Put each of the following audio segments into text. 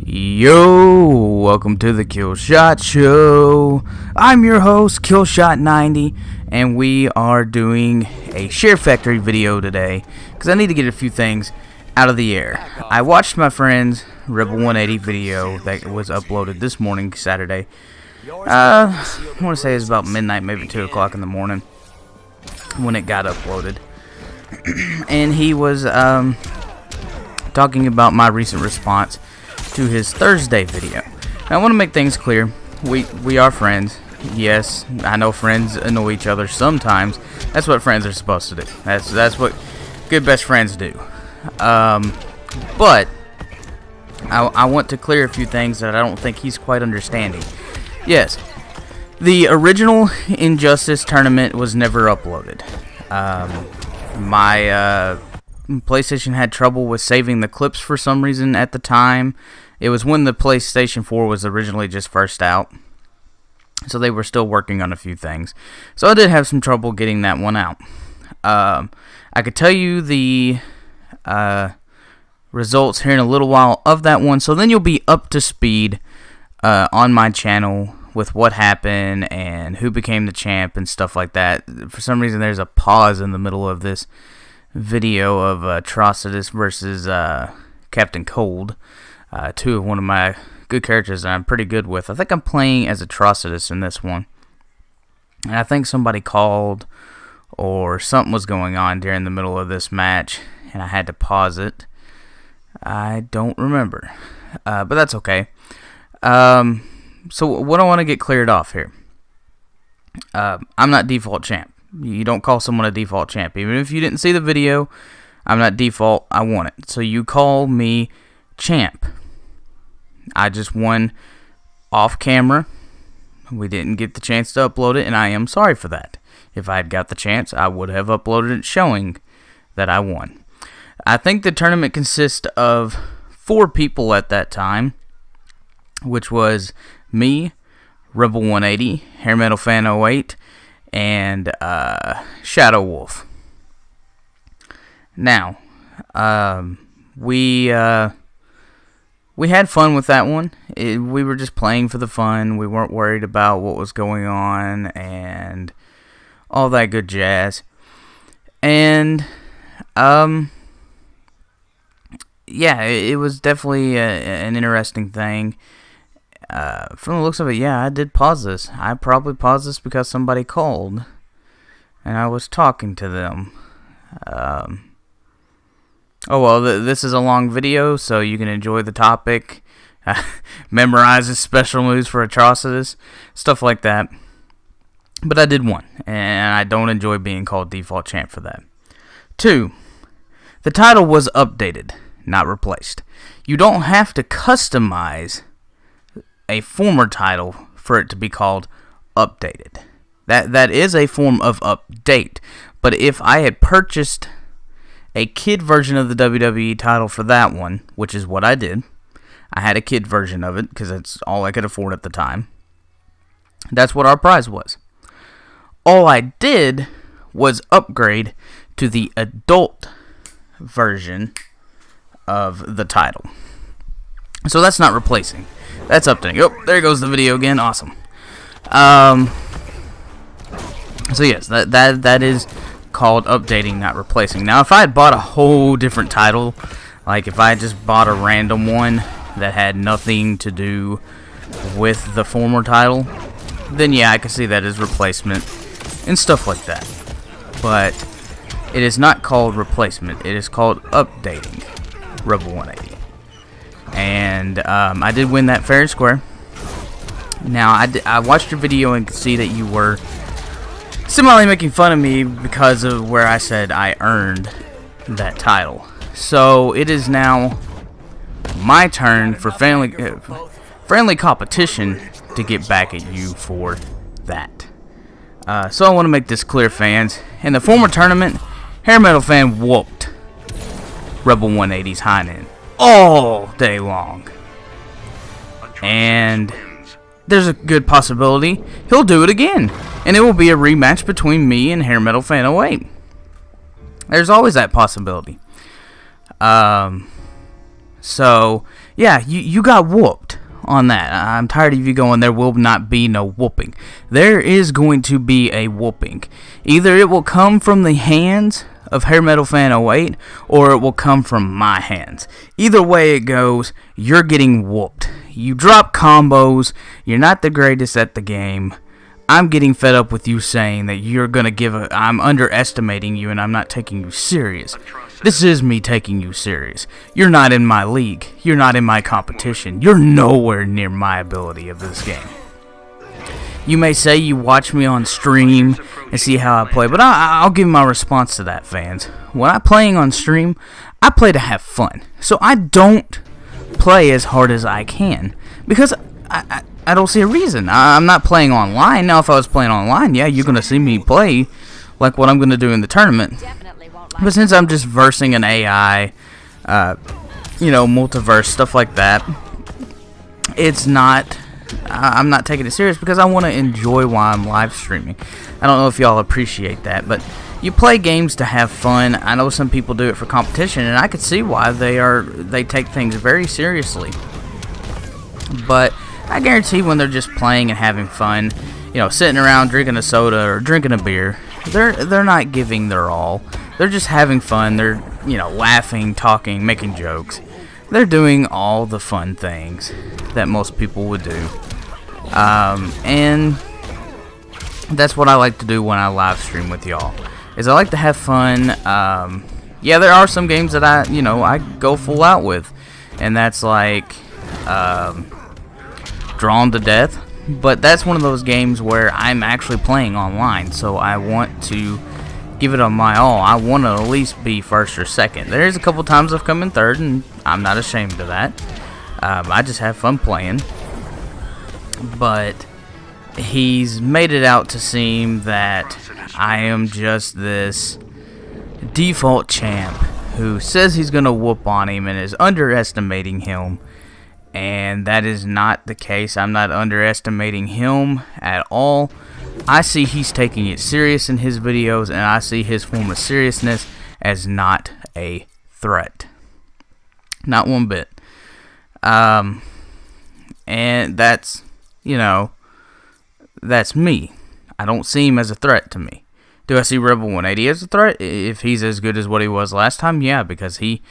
Yo, welcome to the Killshot Show. I'm your host, Killshot180, and we are doing a SHAREfactory video today because I need to get a few things out of the air. I watched my friend's Rebal180 video that was uploaded this morning, Saturday. I want to say it was about midnight, maybe 2 o'clock in the morning when it got uploaded. And he was talking about my recent response to his Thursday video. Now, I want to make things clear. We are friends. Yes, I know friends annoy each other sometimes. That's what friends are supposed to do. That's what good best friends do. But I want to clear a few things that I don't think he's quite understanding. Yes, the original Injustice tournament was never uploaded. My PlayStation had trouble with saving the clips for some reason at the time. It was when the PlayStation 4 was originally just first out, so they were still working on a few things. So I did have some trouble getting that one out. I could tell you the results here in a little while of that one, so then you'll be up to speed on my channel with what happened and who became the champ and stuff like that. For some reason there's a pause in the middle of this video of Atrocitus versus Captain Cold, two of one of my good characters that I'm pretty good with. I think I'm playing as Atrocitus in this one, and I think somebody called or something was going on during the middle of this match and I had to pause it. I don't remember, but that's okay. So what I want to get cleared off here, I'm not default champ. You don't call someone a default champ. Even if you didn't see the video, I'm not default. I want it. So you call me champ. I just won off camera. We didn't get the chance to upload it, and I am sorry for that. If I had got the chance, I would have uploaded it showing that I won. I think the tournament consists of 4 people at that time, which was me, Rebal180, Hair Metal Fan 08, and Shadow Wolf. Now, we had fun with that one. We were just playing for the fun. We weren't worried about what was going on and all that good jazz. And yeah, it was definitely an interesting thing. From the looks of it, yeah, I did pause this. I probably paused this because somebody called, and I was talking to them. Oh well, this is a long video, so you can enjoy the topic, memorize the special moves for Atrocitus, stuff like that. But I did one, and I don't enjoy being called default champ for that. 2, the title was updated, not replaced. You don't have to customize a former title for it to be called updated. That is a form of update. But if I had purchased a kid version of the WWE title for that one, which is what I did, I had a kid version of it because that's all I could afford at the time. That's what our prize was. All I did was upgrade to the adult version of the title. So that's not replacing. That's updating. Oh, there goes the video again. Awesome. So yes, that is called updating, not replacing. Now, if I had bought a whole different title, like if I had just bought a random one that had nothing to do with the former title, then yeah, I could see that as replacement and stuff like that. But it is not called replacement. It is called updating Rebal180. And I did win that fair and square. Now, I watched your video and could see that you were similarly making fun of me because of where I said I earned that title. So it is now my turn for friendly competition to get back at you for that. So I want to make this clear, fans. In the former tournament, Hair Metal Fan whooped Rebal180's hind end all day long, and there's a good possibility he'll do it again, and it will be a rematch between me and Hair Metal Fan 08. There's always that possibility. So yeah, you got whooped on that. I'm tired of you going, there will not be no whooping. There is going to be a whooping. Either it will come from the hands of SHAREfactory, or it will come from my hands. Either way it goes, you're getting whooped. You drop combos, you're not the greatest at the game. I'm getting fed up with you saying that you're going to I'm underestimating you and I'm not taking you serious. This is me taking you serious. You're not in my league. You're not in my competition. You're nowhere near my ability of this game. You may say you watch me on stream and see how I play, but I'll give my response to that, fans. When I'm playing on stream, I play to have fun. So I don't play as hard as I can because I don't see a reason. I'm not playing online. Now, if I was playing online, yeah, you're going to see me play like what I'm going to do in the tournament. But since I'm just versing an AI, multiverse, stuff like that, I'm not taking it serious because I want to enjoy while I'm live streaming. I don't know if y'all appreciate that, but you play games to have fun. I know some people do it for competition, and I could see why they take things very seriously. But I guarantee when they're just playing and having fun, sitting around drinking a soda or drinking a beer, they're not giving their all. They're just having fun. They're, laughing, talking, making jokes. They're doing all the fun things that most people would do. And that's what I like to do when I live stream with y'all, is I like to have fun. Yeah, there are some games that I go full out with, and that's like Drawn to Death. But that's one of those games where I'm actually playing online, so I want to give it on my all. I want to at least be first or second. There's a couple times I've come in third, and I'm not ashamed of that. I just have fun playing. But he's made it out to seem that I am just this default champ who says he's going to whoop on him and is underestimating him. And that is not the case. I'm not underestimating him at all. I see he's taking it serious in his videos, and I see his form of seriousness as not a threat. Not one bit. And that's, that's me. I don't see him as a threat to me. Do I see Rebal180 as a threat? If he's as good as what he was last time, yeah, because he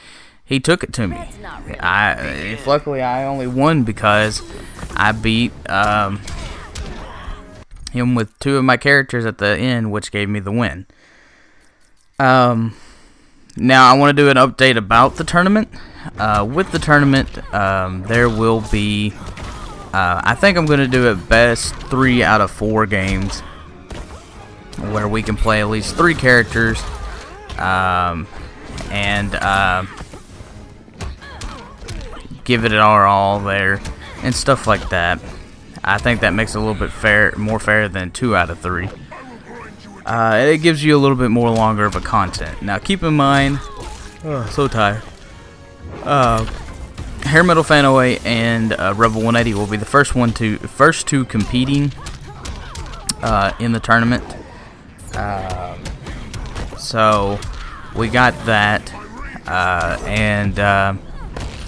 took it to me. Luckily, I only won because I beat him with two of my characters at the end, which gave me the win. Now, I want to do an update about the tournament. With the tournament, there will be, I think I'm going to do at best 3 out of 4 games where we can play at least 3 characters. Give it our all there and stuff like that. I think that makes it a little bit more fair than 2 out of 3. It gives you a little bit more longer of a content. Now keep in mind, so tired. SHAREfactory and Rebal180 will be the first two competing in the tournament. So we got that, and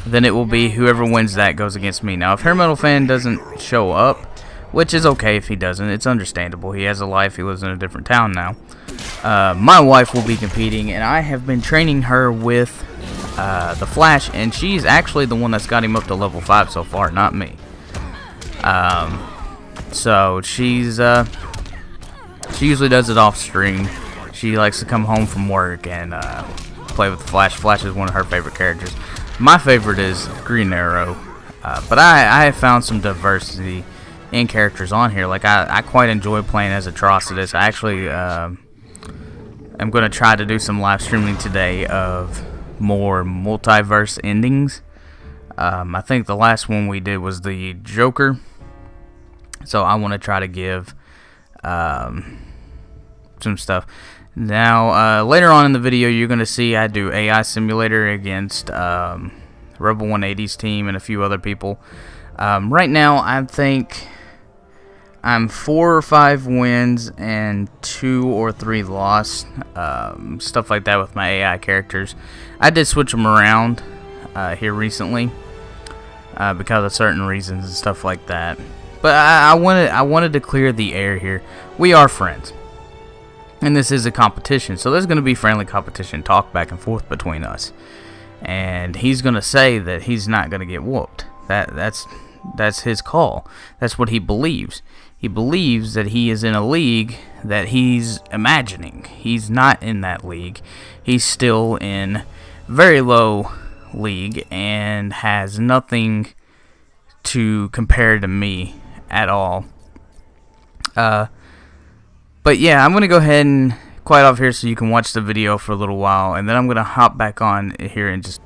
then it will be whoever wins that goes against me. Now, if SHAREfactory doesn't show up, which is okay if he doesn't, it's understandable. He has a life. He lives in a different town now. My wife will be competing, and I have been training her with the Flash, and she's actually the one that's got him up to level 5 so far, not me. So she usually does it off stream. She likes to come home from work and play with the Flash. Flash is one of her favorite characters. My favorite is Green Arrow, but I have found some diversity in characters on here. Like I quite enjoy playing as Atrocitus. I actually am going to try to do some live streaming today of more multiverse endings. I think the last one we did was the Joker, so I want to try to give some stuff. Now, later on in the video, you're going to see I do AI Simulator against Rebal180's team and a few other people. Right now, I think I'm 4 or 5 wins and 2 or 3 loss. Stuff like that with my AI characters. I did switch them around here recently. because of certain reasons and stuff like that. But I wanted to clear the air here. We are friends, and this is a competition, so there's going to be friendly competition, talk back and forth between us. And he's going to say that he's not going to get whooped. That's his call. That's what he believes. He believes that he is in a league that he's imagining. He's not in that league. He's still in very low league and has nothing to compare to me at all. But yeah, I'm going to go ahead and quiet off here so you can watch the video for a little while, and then I'm going to hop back on here and just...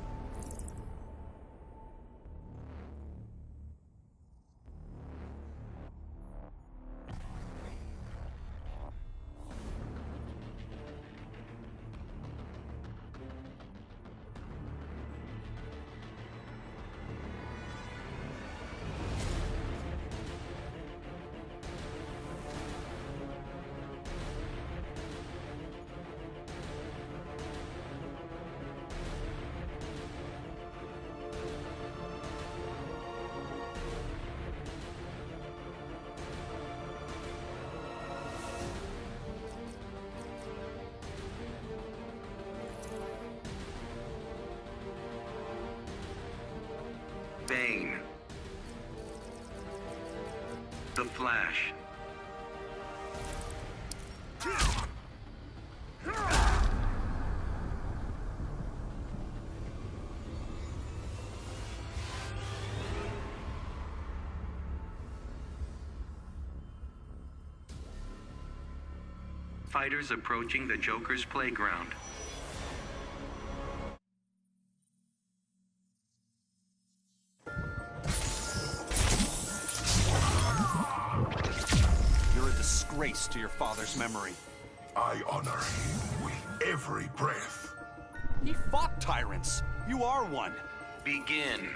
Bane. The Flash. Fighters approaching the Joker's playground. Disgrace to your father's memory. I honor him with every breath. He fought tyrants. You are one. Begin.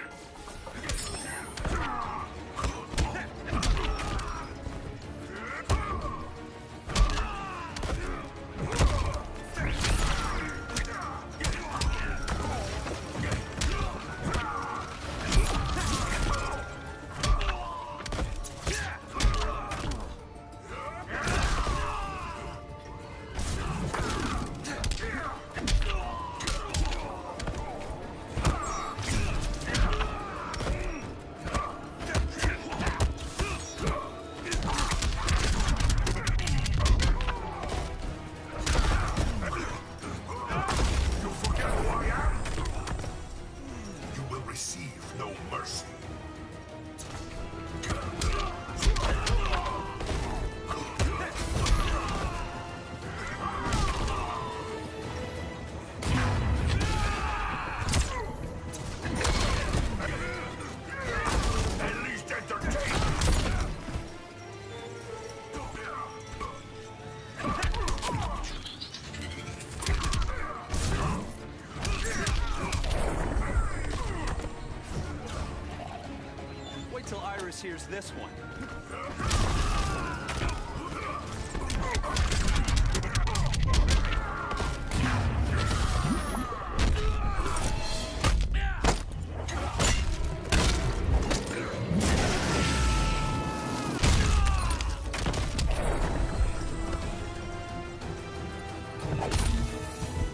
Till Iris hears this one.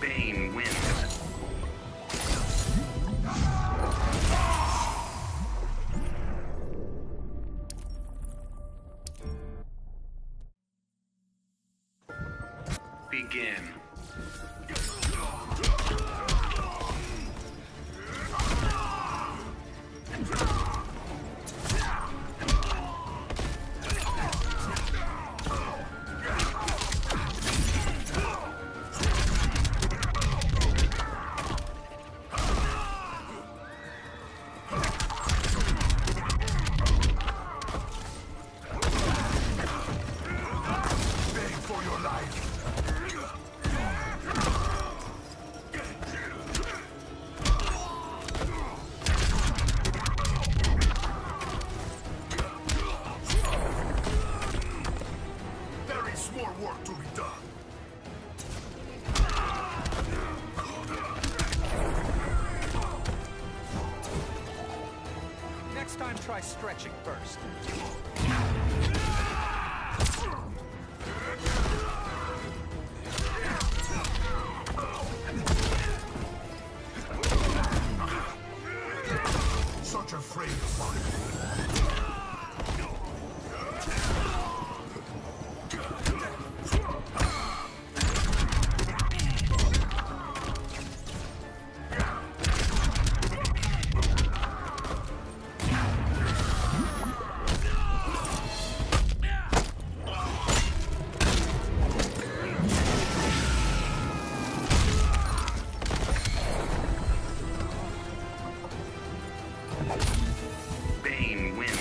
Bane wins. Begin. Next time, try stretching first. Such afraid of fire. Bane wins.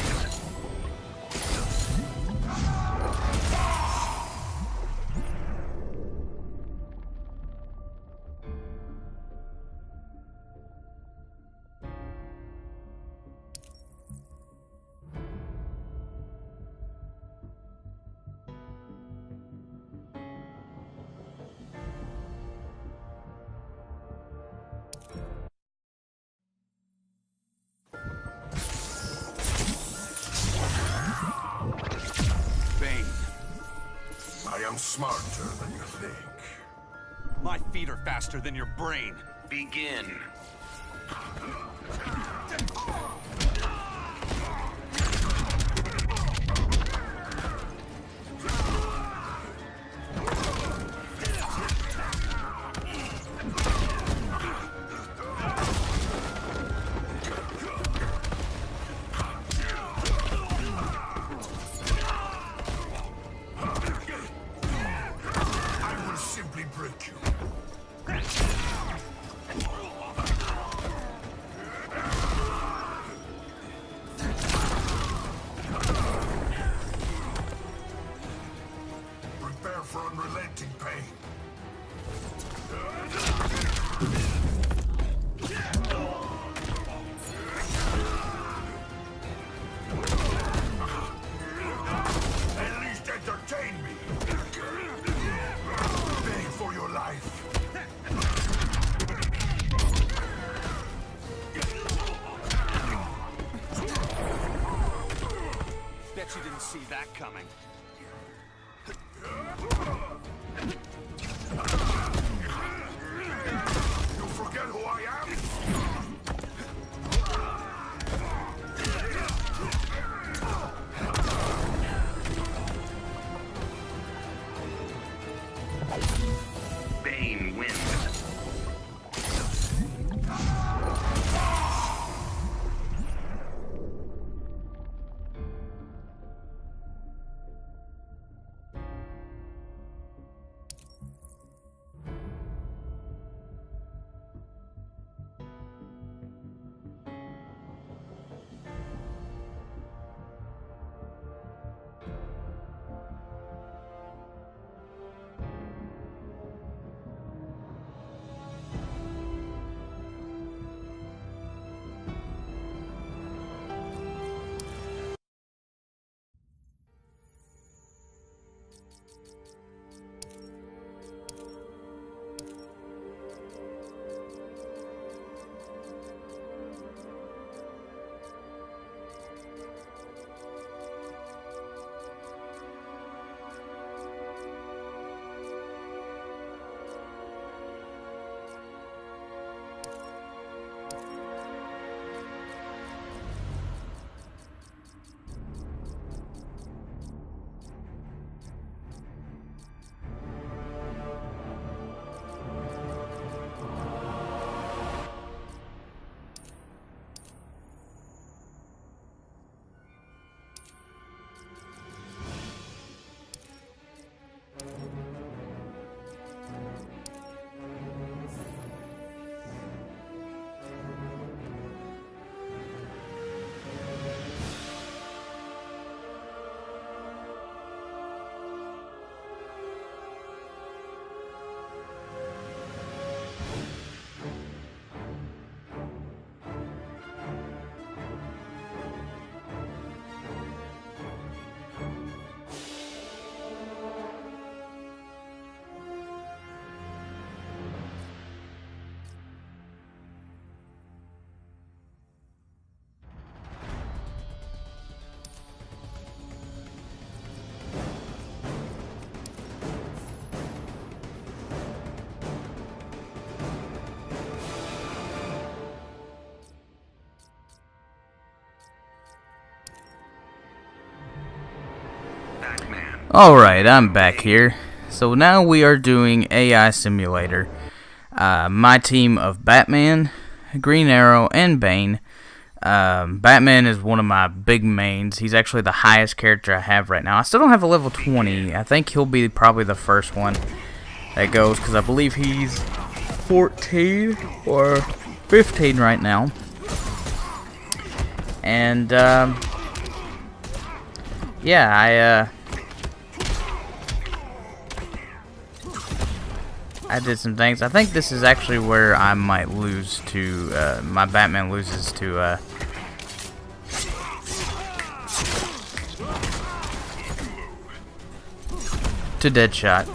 Bane, I am smarter than you think. my feet are faster than your brain. Begin. I will simply break you. Prepare for unrelenting pain. At least entertain me. Beg for your life. Bet you didn't see that coming. You forget who I am? Bane wins. Alright, I'm back here. So now we are doing AI Simulator. My team of Batman, Green Arrow, and Bane. Batman is one of my big mains. He's actually the highest character I have right now. I still don't have a level 20. I think he'll be probably the first one that goes, because I believe he's 14 or 15 right now. And, yeah, I did some things. I think this is actually where I might lose to, my Batman loses to, Deadshot.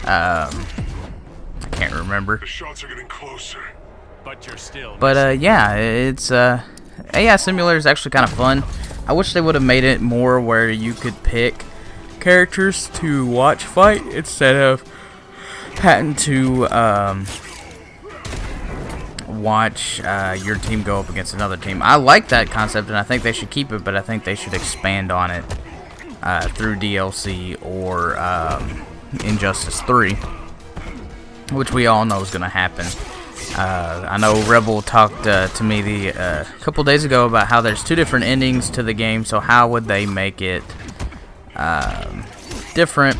I can't remember. The shots are getting closer. But you're still. But yeah, it's AI Simulator is actually kind of fun. I wish they would have made it more where you could pick characters to watch fight instead of having to watch your team go up against another team. I like that concept, and I think they should keep it, but I think they should expand on it through DLC or Injustice 3, which we all know is going to happen. I know Rebel talked to me a couple days ago about how there's two different endings to the game, so how would they make it different?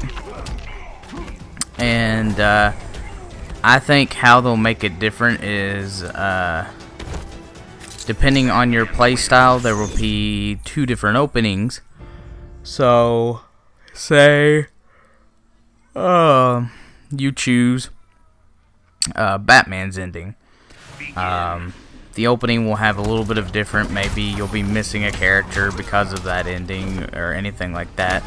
And I think how they'll make it different is depending on your playstyle, there will be two different openings. So, say you choose Batman's ending. The opening will have a little bit of different. Maybe you'll be missing a character because of that ending or anything like that.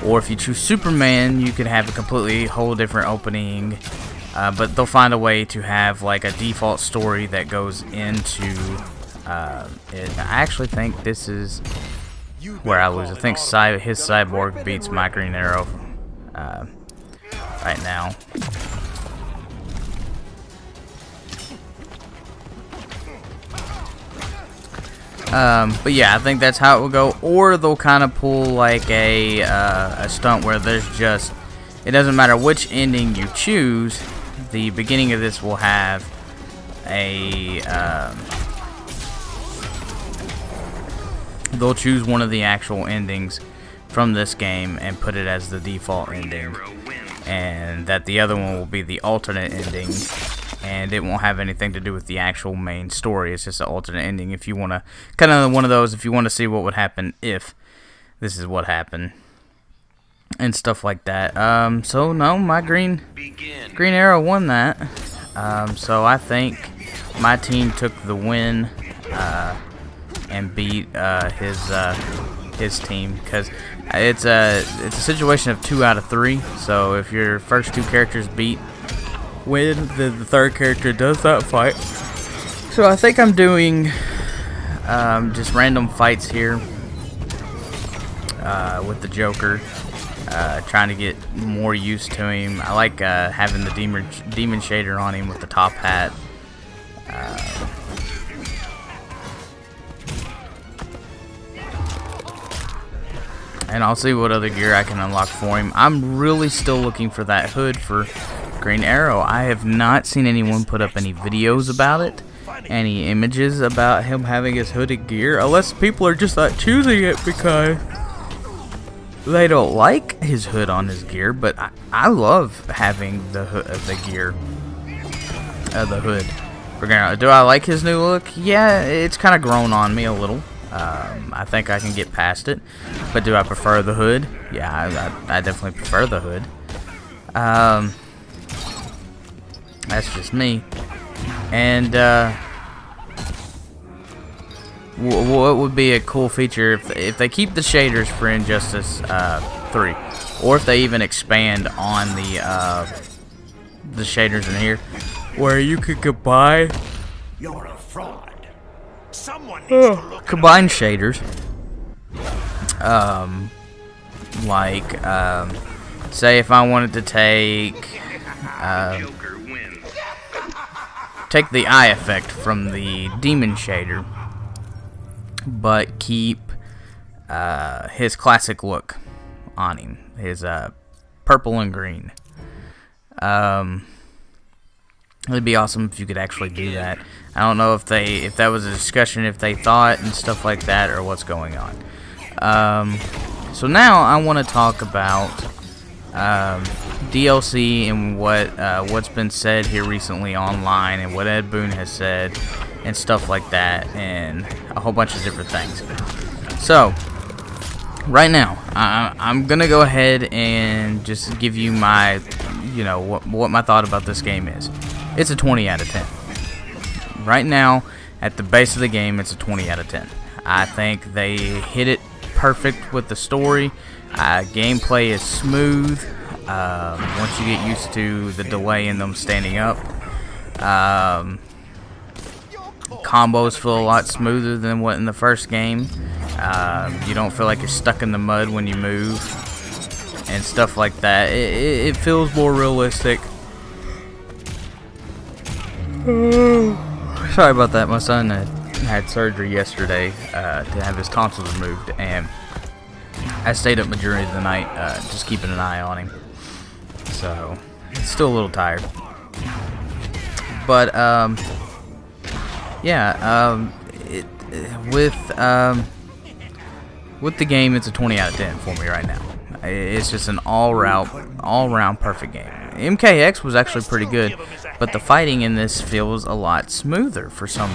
Or if you choose Superman, you could have a completely whole different opening. But they'll find a way to have like a default story that goes into it. I actually think this is where I lose. I think his Cyborg beats my Green Arrow right now. But yeah, I think that's how it will go. Or they'll kind of pull like a stunt where there's just, it doesn't matter which ending you choose, the beginning of this will have a they'll choose one of the actual endings from this game and put it as the default ending, and that the other one will be the alternate ending, and it won't have anything to do with the actual main story. It's just an alternate ending if you want to, kind of one of those if you want to see what would happen if this is what happened and stuff like that. So no, my Green Arrow won that. So I think my team took the win and beat his team, because it's a situation of 2 out of 3. So if your first 2 characters win, the third character does that fight. So I think I'm doing just random fights here with the Joker, trying to get more used to him. I like having the demon shader on him with the top hat. And I'll see what other gear I can unlock for him. I'm really still looking for that hood for Green Arrow. I have not seen anyone put up any videos about it, any images about him having his hooded gear, unless people are just not choosing it because they don't like his hood on his gear. But I love having the gear, the hood for Green Arrow. Do I like his new look? Yeah, it's kind of grown on me a little. I think I can get past it, but do I prefer the hood? Yeah, I definitely prefer the hood. That's just me. And what would be a cool feature if they keep the shaders for Injustice 3, or if they even expand on the shaders in here, where you could combine. You're a fraud. Someone needs to look Combine shaders, say if I wanted to take the eye effect from the demon shader, but keep his classic look on him, his purple and green. It'd be awesome if you could actually do that. I don't know if that was a discussion, if they thought and stuff like that, or what's going on. So now I want to talk about DLC and what's been said here recently online, and what Ed Boon has said and stuff like that, and a whole bunch of different things. So right now I'm gonna go ahead and just give you my, what my thought about this game is. It's a 20 out of 10. Right now, at the base of the game, it's a 20 out of 10. I think they hit it perfect with the story. Gameplay is smooth. Once you get used to the delay in them standing up. Combos feel a lot smoother than what in the first game. You don't feel like you're stuck in the mud when you move and stuff like that. It feels more realistic. Sorry about that. My son had surgery yesterday to have his tonsils removed, and I stayed up majority of the night just keeping an eye on him. So, still a little tired. But, with the game, it's a 20 out of 10 for me right now. It's just an all-round perfect game. MKX was actually pretty good, but the fighting in this feels a lot smoother for some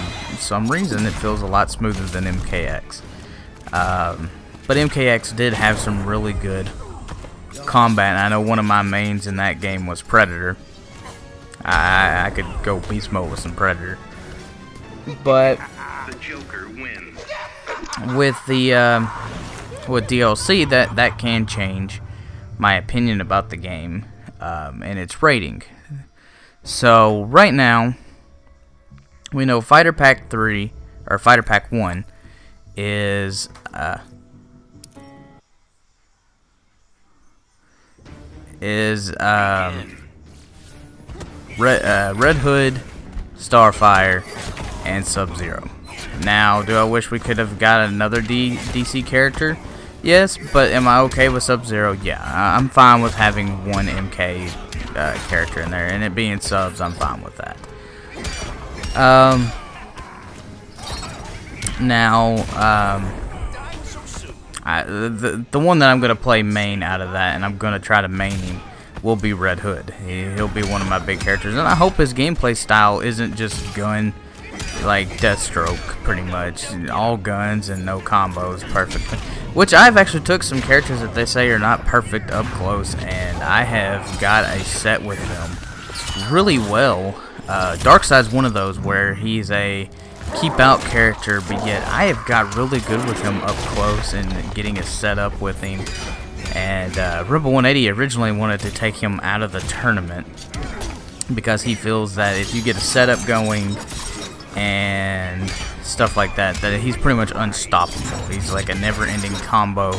reason. It feels a lot smoother than MKX. But MKX did have some really good combat. I know one of my mains in that game was Predator. I could go beast mode with some Predator. But The Joker wins. with the with DLC, that can change my opinion about the game and its rating. So right now, we know Fighter Pack 3 or Fighter Pack 1 is Red Hood, Starfire, and Sub-Zero. Now, do I wish we could have got another DC character? Yes, but am I okay with Sub-Zero? Yeah, I'm fine with having one MK character in there, and it being subs, I'm fine with that. The one that I'm going to play main out of that, and I'm going to try to main him, will be Red Hood. He'll be one of my big characters, and I hope his gameplay style isn't just gun, like Deathstroke, pretty much. All guns and no combos, perfect. Which I've actually took some characters that they say are not perfect up close, and I have got a set with them really well. Darkseid's one of those where he's a keep out character, but yet I have got really good with him up close and getting a setup with him. And Rebal180 originally wanted to take him out of the tournament because he feels that if you get a setup going and stuff like that, that he's pretty much unstoppable. He's like a never-ending combo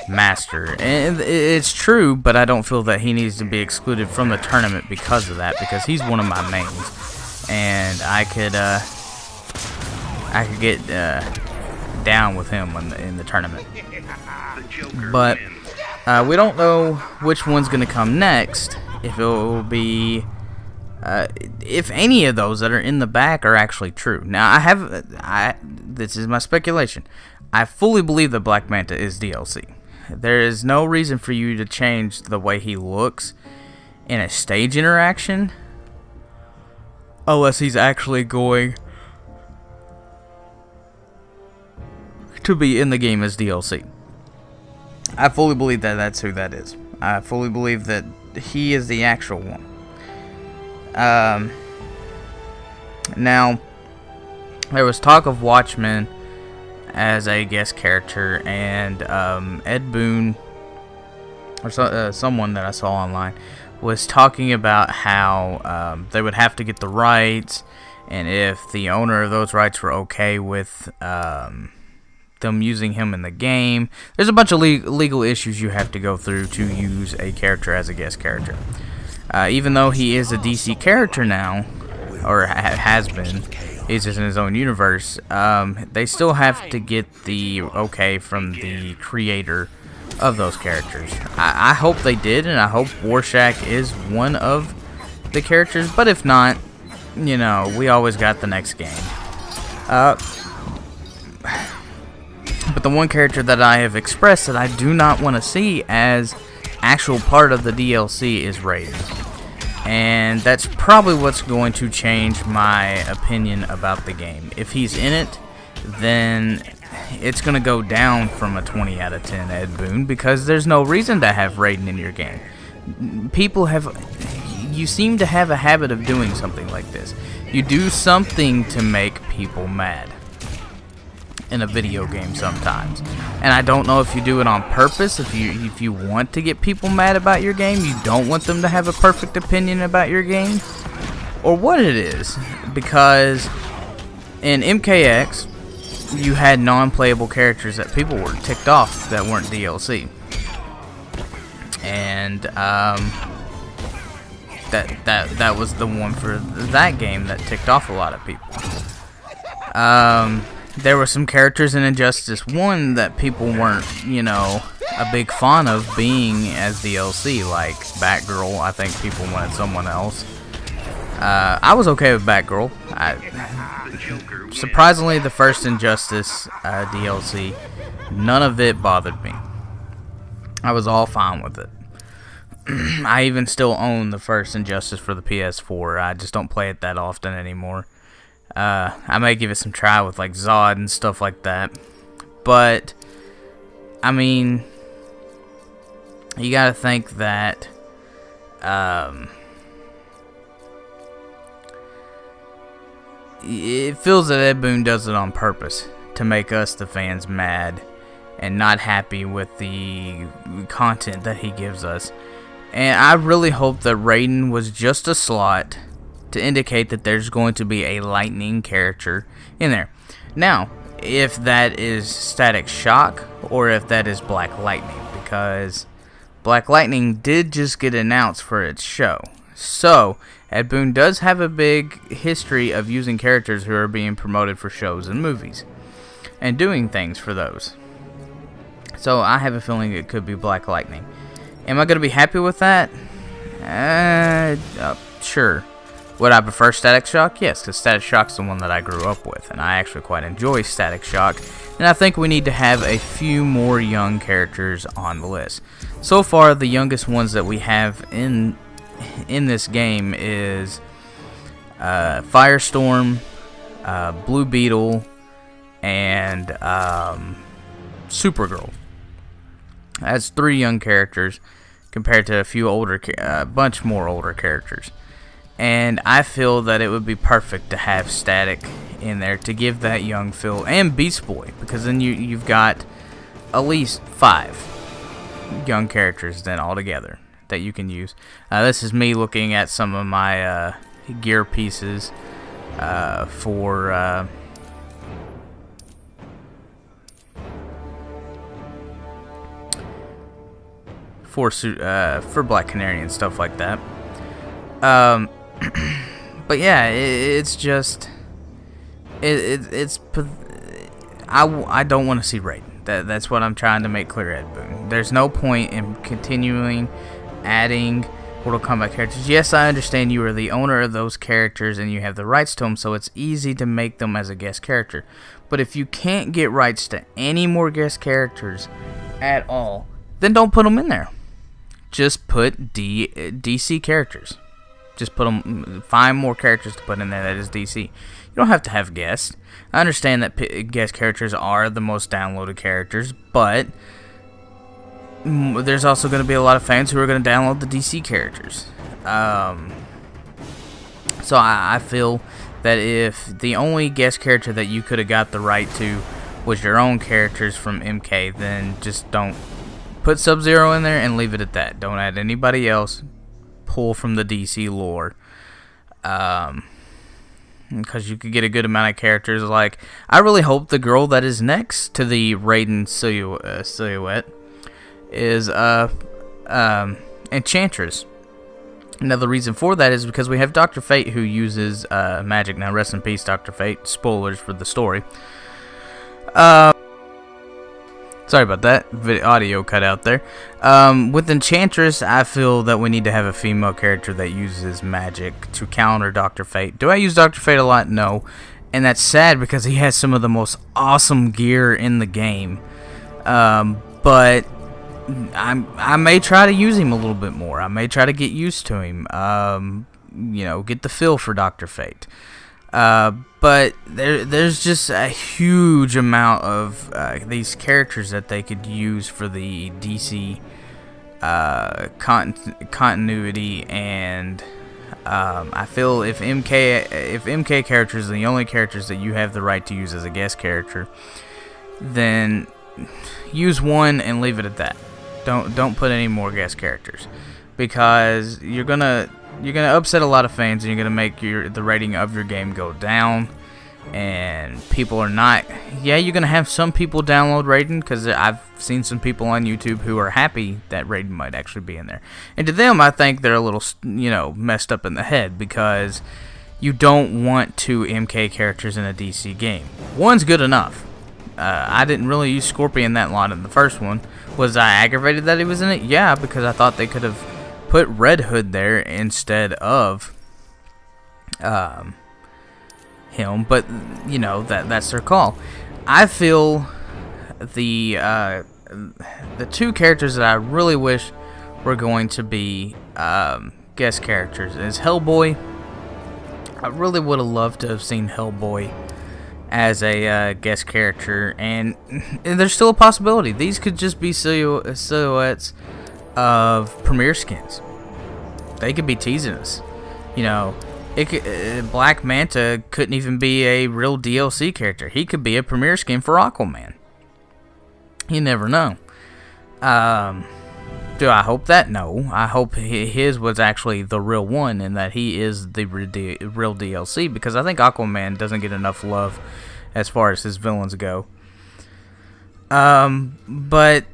master. And it's true, but I don't feel that he needs to be excluded from the tournament because of that, because he's one of my mains. And I could get down with him in the tournament. But we don't know which one's going to come next. If it will be, if any of those that are in the back are actually true. Now this is my speculation. I fully believe that Black Manta is DLC. There is no reason for you to change the way he looks in a stage interaction, unless he's actually going to be in the game as DLC. I fully believe that that's who that is. I fully believe that he is the actual one. Now, there was talk of Watchmen as a guest character, and Ed Boon, or someone that I saw online, was talking about how they would have to get the rights, and if the owner of those rights were okay with them using him in the game. There's a bunch of legal issues you have to go through to use a character as a guest character. Even though he is a DC character now, or has been, He's just in his own universe. They still have to get the okay from the creator of those characters. I hope they did, and I hope Warshak is one of the characters, but if not, you know, we always got the next game. But the one character that I have expressed that I do not want to see as actual part of the DLC is Raiden. And that's probably what's going to change my opinion about the game. If he's in it, then it's going to go down from a 20 out of 10, Ed Boon, because there's no reason to have Raiden in your game. You seem to have a habit of doing something like this. You do something to make people mad in a video game sometimes, and I don't know if you do it on purpose. If you want to get people mad about your game, you don't want them to have a perfect opinion about your game, or what it is. Because in MKX, you had non-playable characters that people were ticked off that weren't DLC, and that was the one for that game that ticked off a lot of people. There were some characters in Injustice 1 that people weren't, you know, a big fan of being as DLC, like Batgirl. I think people wanted someone else. I was okay with Batgirl. Surprisingly, the first Injustice DLC, none of it bothered me. I was all fine with it. I even still own the first Injustice for the PS4. I just don't play it that often anymore. I may give it some try with like Zod and stuff like that, but I mean, you gotta think that it feels that Ed Boon does it on purpose to make us, the fans, mad and not happy with the content that he gives us. And I really hope that Raiden was just a slot to indicate that there's going to be a lightning character in there. Now, if that is Static Shock or if that is Black Lightning, because Black Lightning did just get announced for its show. So, Ed Boon does have a big history of using characters who are being promoted for shows and movies and doing things for those. So, I have a feeling it could be Black Lightning. Am I going to be happy with that? Sure. Would I prefer Static Shock? Yes, because Static Shock's the one that I grew up with, and I actually quite enjoy Static Shock, and I think we need to have a few more young characters on the list. So far, the youngest ones that we have in this game is Firestorm, Blue Beetle, and Supergirl. That's 3 young characters compared to a few older, bunch more older characters. And I feel that it would be perfect to have Static in there to give that young feel, and Beast Boy, because then you've got at least 5 young characters then altogether that you can use. This is me looking at some of my gear pieces for Black Canary and stuff like that. But yeah, it's just I don't want to see Raiden. That's what I'm trying to make clear, Ed Boon. There's no point in continuing adding Mortal Kombat characters. Yes, I understand you are the owner of those characters and you have the rights to them, so it's easy to make them as a guest character. But if you can't get rights to any more guest characters at all, then don't put them in there. Just put DC characters. Just find more characters to put in there that is DC. You don't have to have guests. I understand that guest characters are the most downloaded characters, but there's also going to be a lot of fans who are going to download the DC characters. So I feel that if the only guest character that you could have got the right to was your own characters from MK, then just don't put Sub-Zero in there and leave it at that. Don't add anybody else. Pull from the DC lore, because you could get a good amount of characters. Like, I really hope the girl that is next to the Raiden silhouette is Enchantress. Another reason for that is because we have Dr. Fate, who uses magic. Now, rest in peace, Dr. Fate. Spoilers for the story. Sorry about that. Audio cut out there. With Enchantress, I feel that we need to have a female character that uses magic to counter Dr. Fate. Do I use Dr. Fate a lot? No. And that's sad because he has some of the most awesome gear in the game. But I may try to use him a little bit more. I may try to get used to him. Get the feel for Dr. Fate. But there's just a huge amount of these characters that they could use for the DC continuity, and I feel if MK characters are the only characters that you have the right to use as a guest character, then use one and leave it at that. Don't put any more guest characters, because you're gonna upset a lot of fans, and you're gonna make the rating of your game go down, and people are not. Yeah, you're gonna have some people download Raiden, because I've seen some people on YouTube who are happy that Raiden might actually be in there, and to them, I think they're a little messed up in the head, because you don't want 2 MK characters in a DC game. One's good enough. I didn't really use Scorpion that lot in the first one. Was I aggravated that he was in it? Yeah, because I thought they could have put Red Hood there instead of him, but that's their call. I feel the 2 characters that I really wish were going to be guest characters is Hellboy. I really would have loved to have seen Hellboy as a guest character, and there's still a possibility. These could just be silhouettes of Premier skins. They could be teasing us. Black Manta couldn't even be a real DLC character. He could be a Premier skin for Aquaman. You never know. Do I hope that? No. I hope his was actually the real one, and that he is the real DLC, because I think Aquaman doesn't get enough love as far as his villains go. But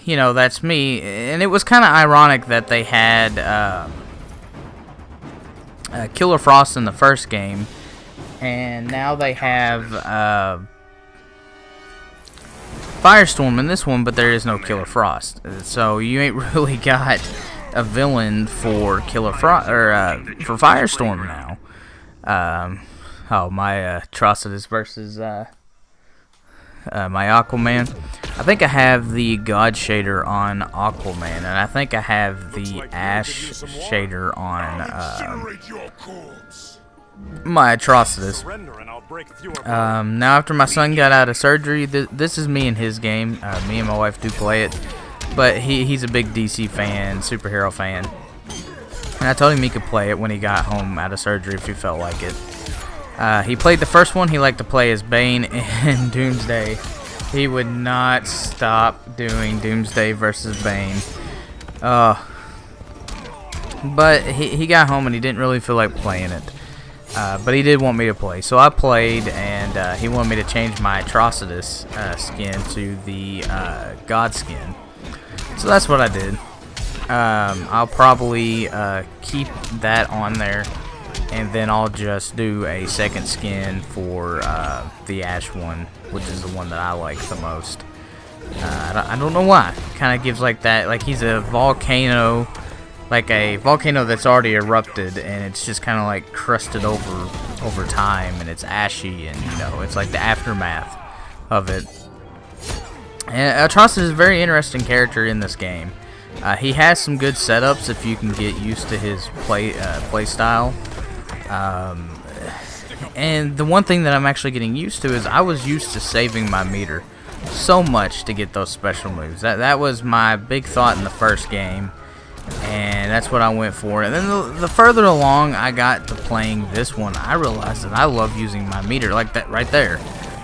that's me. And it was kind of ironic that they had Killer Frost in the first game, and now they have Firestorm in this one, but there is no Killer Frost. So you ain't really got a villain for Killer Frost or for Firestorm now. My Atrocitus versus my Aquaman. I think I have the God shader on Aquaman, and I think I have the Ash shader on my Atrocitus. Now, after my son got out of surgery, this is me and his game. Me and my wife do play it, but he's a big DC fan, superhero fan, and I told him he could play it when he got home out of surgery if he felt like it. He played the first one. He liked to play as Bane and Doomsday. He would not stop doing Doomsday versus Bane. But he got home and he didn't really feel like playing it. But he did want me to play. So I played, and he wanted me to change my Atrocitus skin to the God skin. So that's what I did. I'll probably keep that on there, and then I'll just do a second skin for the Ash one, which is the one that I like the most. I don't know why. Kind of gives like that, like he's a volcano, like a volcano that's already erupted, and it's just kind of like crusted over time, and it's ashy, and it's like the aftermath of it. And Atrocitus is a very interesting character in this game. He has some good setups if you can get used to his play style. And the one thing that I'm actually getting used to is I was used to saving my meter so much to get those special moves. That was my big thought in the first game, and that's what I went for. And then the further along I got to playing this one, I realized that I love using my meter like that right there.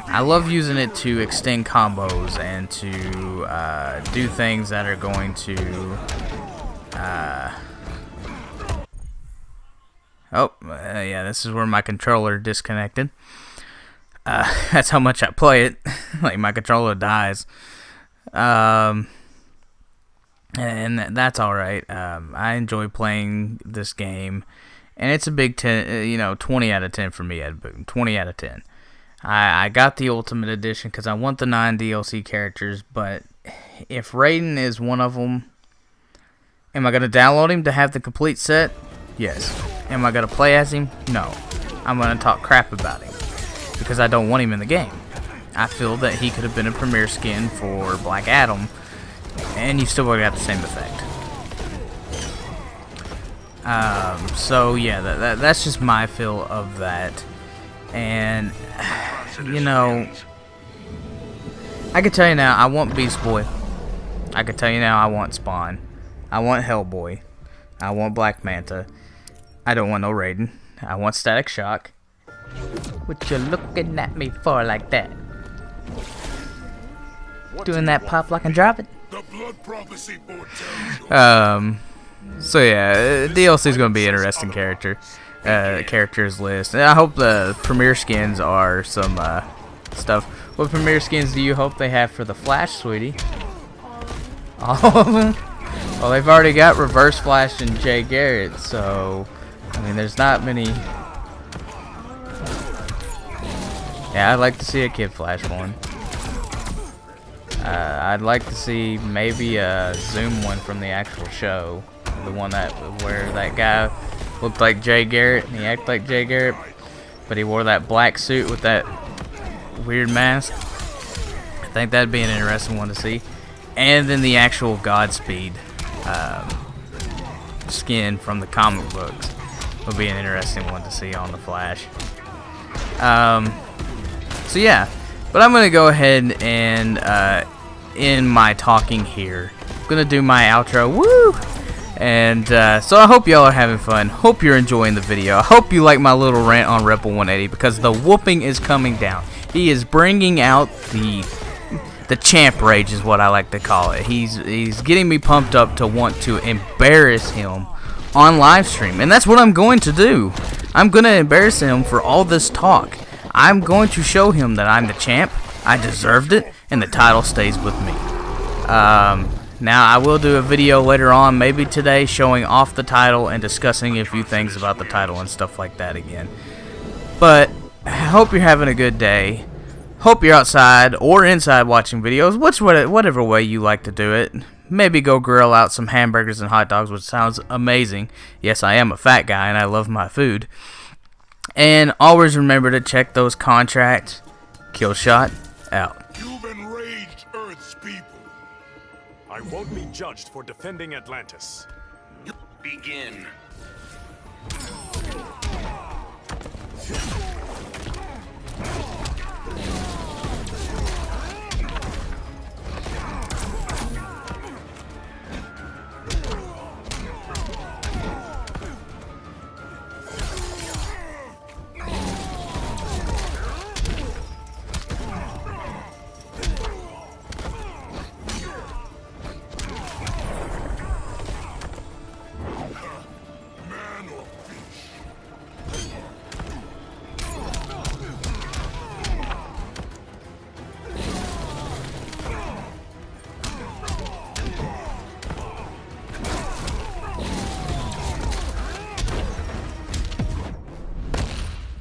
I love using it to extend combos and to do things that are going to yeah, this is where my controller disconnected. That's how much I play it. Like, my controller dies. and that's all right. I enjoy playing this game, and it's a big 10, 20 out of 10 for me. 20 out of 10. I got the Ultimate Edition because I want the 9 DLC characters, but if Raiden is one of them, am I going to download him to have the complete set? Yes. Am I going to play as him? No. I'm going to talk crap about him because I don't want him in the game. I feel that he could have been a premier skin for Black Adam, and you still would have got the same effect. So yeah, that's just my feel of that. And you know, I can tell you now, I want Beast Boy. I can tell you now, I want Spawn. I want Hellboy. I want Black Manta. I don't want no Raiden. I want Static Shock. What you looking at me for like that? Doing that pop, lock, and drop it? The blood prophecy foretells you. So yeah, DLC is gonna be an interesting characters list. And I hope the premier skins are some stuff. What premier skins do you hope they have for the Flash, sweetie? All of them? Well, they've already got Reverse Flash and Jay Garrett, so I mean, there's not many. Yeah, I'd like to see a Kid Flash one. I'd like to see maybe a Zoom one from the actual show. The one where that guy looked like Jay Garrett and he acted like Jay Garrett, but he wore that black suit with that weird mask. I think that'd be an interesting one to see. And then the actual Godspeed skin from the comic books would be an interesting one to see on the Flash. So yeah, but I'm gonna go ahead and end my talking here. I'm gonna do my outro. Woo! And so I hope y'all are having fun. Hope you're enjoying the video. I hope you like my little rant on Rebal180 because the whooping is coming down. He is bringing out the champ rage is what I like to call it. He's getting me pumped up to want to embarrass him on live stream, and that's what I'm going to do. I'm going to embarrass him for all this talk. I'm going to show him that I'm the champ. I deserved it, and the title stays with me. Now, I will do a video later on, maybe today, showing off the title and discussing a few things about the title and stuff like that again. But I hope you're having a good day. Hope you're outside or inside watching videos, whatever way you like to do it. Maybe go grill out some hamburgers and hot dogs, which sounds amazing. Yes, I am a fat guy and I love my food. And always remember to check those contracts. Killshot out. You've enraged Earth's people. I won't be judged for defending Atlantis. Begin. Man or fish?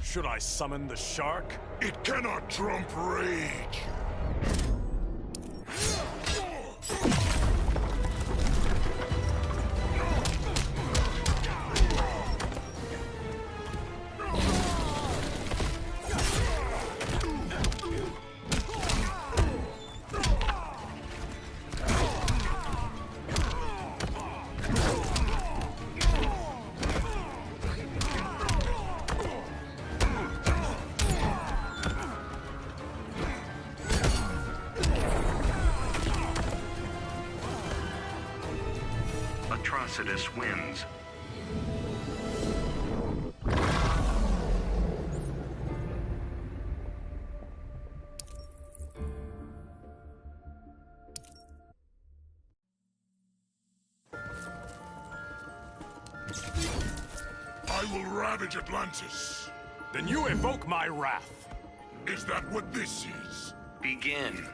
Should I summon the shark? It cannot trump rage. Atrocitus wins. I will ravage Atlantis. Then you evoke my wrath. Is that what this is? Begin.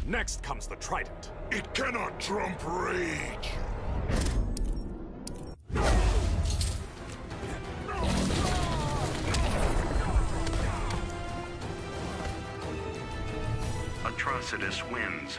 Next comes the trident. It cannot trump rage. Atrocitus wins.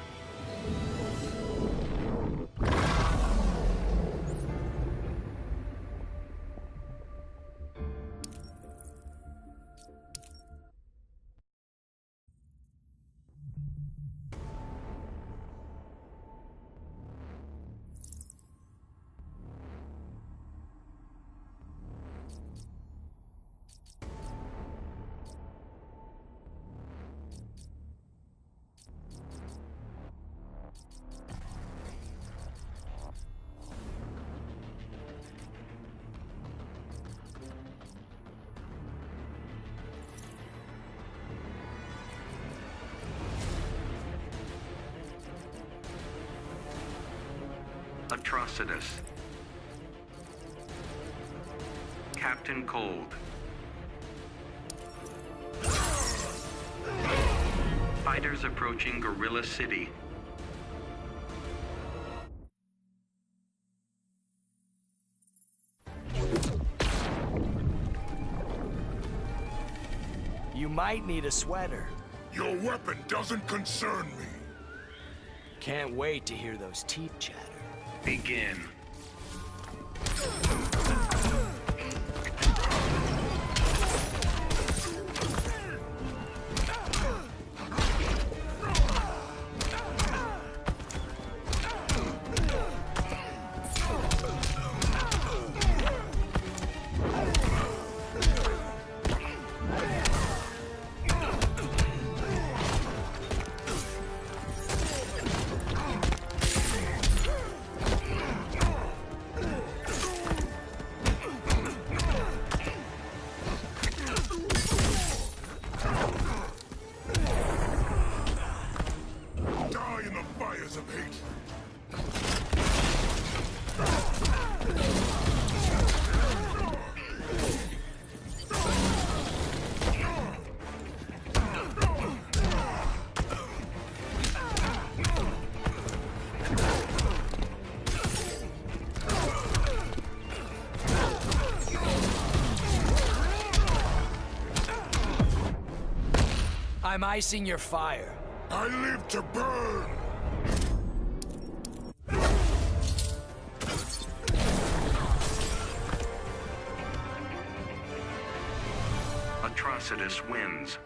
Atrocitus. Captain Cold. Fighters approaching Gorilla City. You might need a sweater. Your weapon doesn't concern me. Can't wait to hear those teeth chatter. Begin. I'm icing your fire. I live to burn. Atrocitus wins.